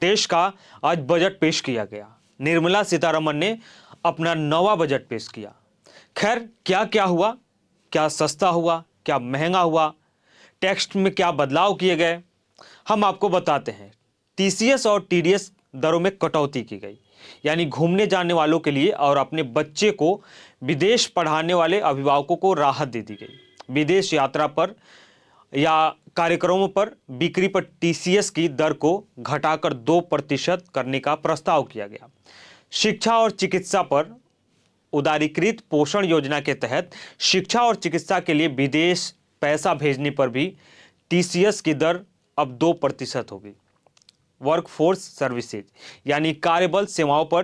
देश का आज बजट पेश किया गया। निर्मला सीतारमण ने अपना नवा बजट पेश किया। खैर, क्या क्या हुआ, क्या सस्ता हुआ, क्या महंगा हुआ, टैक्स में क्या बदलाव किए गए, हम आपको बताते हैं। टीसीएस और टीडीएस दरों में कटौती की गई, यानी घूमने जाने वालों के लिए और अपने बच्चे को विदेश पढ़ाने वाले अभिभावकों को राहत दे दी गई। विदेश यात्रा पर या कार्यक्रमों पर बिक्री पर टीसीएस की दर को घटाकर 2% करने का प्रस्ताव किया गया। शिक्षा और चिकित्सा पर उदारीकृत पोषण योजना के तहत शिक्षा और चिकित्सा के लिए विदेश पैसा भेजने पर भी टीसीएस की दर अब 2% होगी। वर्कफोर्स सर्विसेज यानी कार्यबल सेवाओं पर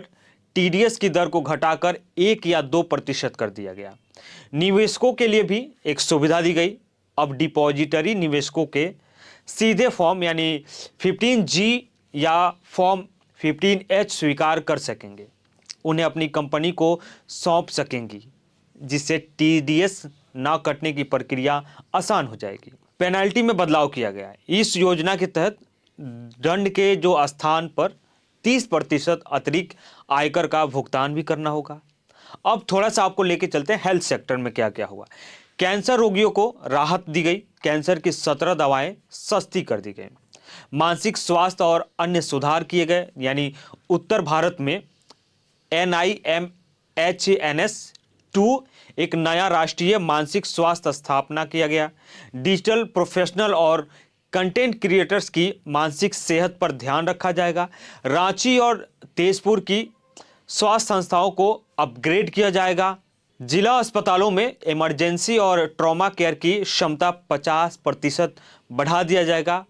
टीडीएस की दर को घटाकर 1 या 2% कर दिया गया। निवेशकों के लिए भी एक सुविधा दी गई। अब डिपॉजिटरी निवेशकों के सीधे फॉर्म यानी 15G या फॉर्म 15H स्वीकार कर सकेंगे, उन्हें अपनी कंपनी को सौंप सकेंगी, जिससे टीडीएस न कटने की प्रक्रिया आसान हो जाएगी। पेनल्टी में बदलाव किया गया है। इस योजना के तहत दंड के जो स्थान पर 30% अतिरिक्त आयकर का भुगतान भी करना होगा। अब थोड़ा सा आपको लेके चलते हैं हेल्थ सेक्टर में क्या क्या हुआ। कैंसर रोगियों को राहत दी गई। कैंसर की 17 दवाएं सस्ती कर दी गई। मानसिक स्वास्थ्य और अन्य सुधार किए गए, यानी उत्तर भारत में NIMHNS2 एक नया राष्ट्रीय मानसिक स्वास्थ्य स्थापना किया गया। डिजिटल प्रोफेशनल और कंटेंट क्रिएटर्स की मानसिक सेहत पर ध्यान रखा जाएगा। रांची और तेजपुर की स्वास्थ्य संस्थाओं को अपग्रेड किया जाएगा। जिला अस्पतालों में इमरजेंसी और ट्रॉमा केयर की क्षमता 50% बढ़ा दिया जाएगा।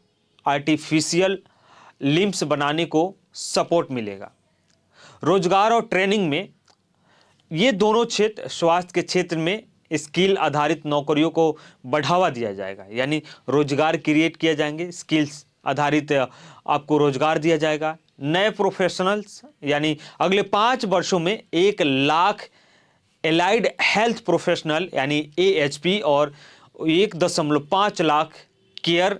आर्टिफिशियल लिम्स बनाने को सपोर्ट मिलेगा। रोजगार और ट्रेनिंग में ये दोनों क्षेत्र, स्वास्थ्य के क्षेत्र में स्किल आधारित नौकरियों को बढ़ावा दिया जाएगा, यानी रोजगार क्रिएट किए जाएंगे, स्किल्स आधारित आपको रोजगार दिया जाएगा। नए प्रोफेशनल्स यानी अगले 5 वर्षों में 1 लाख एलाइड हेल्थ प्रोफेशनल यानी AHP और 1.5 लाख केयर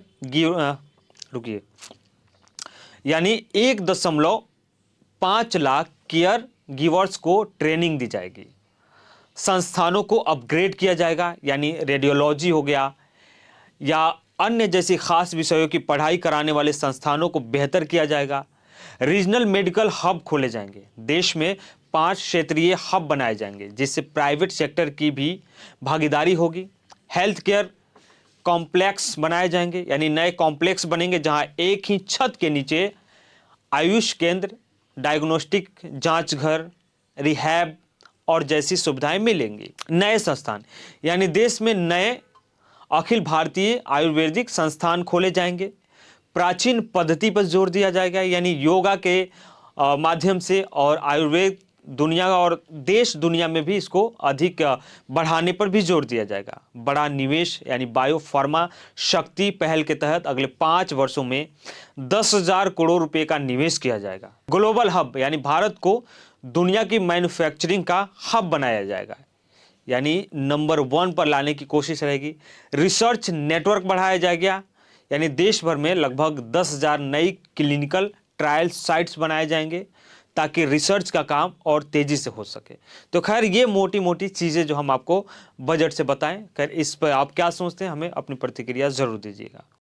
यानी 1.5 लाख केयर गिवर्स को ट्रेनिंग दी जाएगी। संस्थानों को अपग्रेड किया जाएगा, यानी रेडियोलॉजी हो गया या अन्य जैसी खास विषयों की पढ़ाई कराने वाले संस्थानों को बेहतर किया जाएगा। रीजनल मेडिकल हब खोले जाएंगे। देश में 5 क्षेत्रीय हब बनाए जाएंगे, जिससे प्राइवेट सेक्टर की भी भागीदारी होगी। हेल्थ केयर कॉम्प्लेक्स बनाए जाएंगे, यानी नए कॉम्प्लेक्स बनेंगे जहां एक ही छत के नीचे आयुष केंद्र, डायग्नोस्टिक जांच घर, रिहैब और जैसी सुविधाएं मिलेंगी। नए संस्थान यानी देश में नए अखिल भारतीय आयुर्वेदिक संस्थान खोले जाएंगे। प्राचीन पद्धति पर जोर दिया जाएगा, यानी योगा के माध्यम से, और आयुर्वेद दुनिया और देश दुनिया में भी इसको अधिक बढ़ाने पर भी जोर दिया जाएगा। बड़ा निवेश यानी बायोफार्मा शक्ति पहल के तहत अगले 5 वर्षों में 10,000 करोड़ रुपए का निवेश किया जाएगा। ग्लोबल हब यानी भारत को दुनिया की मैन्युफैक्चरिंग का हब बनाया जाएगा, यानी नंबर 1 पर लाने की कोशिश रहेगी। रिसर्च नेटवर्क बढ़ाया जाएगा, यानी देश भर में लगभग 10,000 नई क्लिनिकल ट्रायल साइट्स बनाए जाएंगे ताकि रिसर्च का काम और तेजी से हो सके। तो खैर, ये मोटी मोटी चीज़ें जो हम आपको बजट से बताएं, खैर इस पर आप क्या सोचते हैं, हमें अपनी प्रतिक्रिया ज़रूर दीजिएगा।